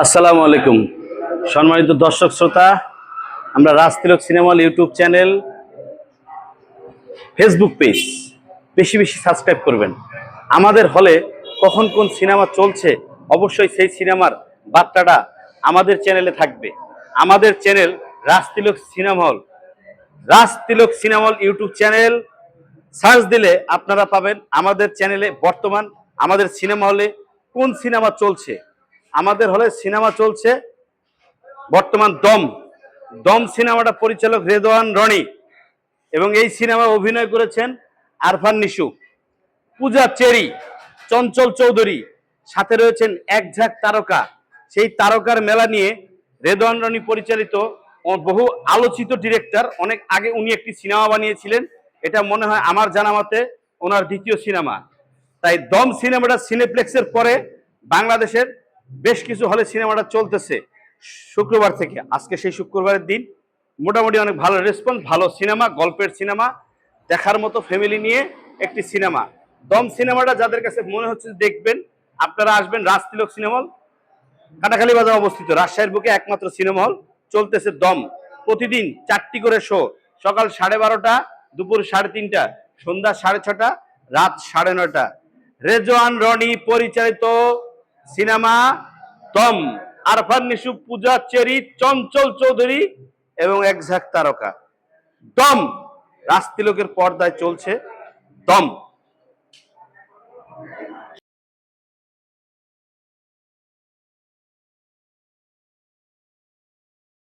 আসসালামু আলাইকুম সম্মানিত দর্শক শ্রোতা, আমরা Rajtilak cinema hall YouTube channel, Facebook page বেশি বেশি সাবস্ক্রাইব করবেন। আমাদের হলে কখন কোন সিনেমা চলছে অবশ্যই সেই সিনেমার বার্তাটা আমাদের চ্যানেলে থাকবে। আমাদের channel Rajtilak cinema hall, Rajtilak cinema hall YouTube channel search দিলে আপনারা পাবেন আমাদের চ্যানেলে বর্তমান আমাদের সিনেমা হলে কোন সিনেমা চলছে। আমাদের হলে সিনেমা চলছে বর্তমান দম। দম সিনেমাটা পরিচালক রেদওয়ান রনি এবং এই সিনেমায় অভিনয় করেছেন আরফান নিশু, পূজা চেরি, চঞ্চল চৌধুরী, সাথে রয়েছেন এক ঝাঁক তারকা। সেই তারকার মেলা নিয়ে রেদওয়ান রনি পরিচালিত বহু আলোচিত ডিরেক্টর, অনেক আগে উনি একটি সিনেমা বানিয়েছিলেন। এটা মনে হয় আমার জানা মতে ওনার দ্বিতীয় সিনেমা। তাই দম সিনেমাটা সিনেপ্লেক্সের পরে বাংলাদেশের বেশ কিছু হলে সিনেমাটা চলতেছে শুক্রবার থেকে। আজকে সেই শুক্রবারের দিন মোটামুটি অনেক ভালো রেসপন্স, ভালো সিনেমা, গল্পের সিনেমা, দেখার মতো ফ্যামিলি নিয়ে একটি সিনেমা। দম সিনেমাটা যাদের কাছে মনে হচ্ছে দেখবেন, আপনারা আসবেন রাজতিলক সিনেমা হল, কাটাখালী বাজার অবস্থিত, রাজশাহীর বুকে একমাত্র সিনেমা হল। চলতেছে দম, প্রতিদিন 4টি করে শো, সকাল 12:30, দুপুর 3:30, সন্ধ্যা 6:30, রাত 9:30। রেদওয়ান রনি পরিচালিত সিনেমা দম, আরফান নিশু, পূজা চেরি, চঞ্চল চৌধুরী এবং এক ঝাঁক তারকা। দম রাজতিলকের পর্দায় চলছে দম।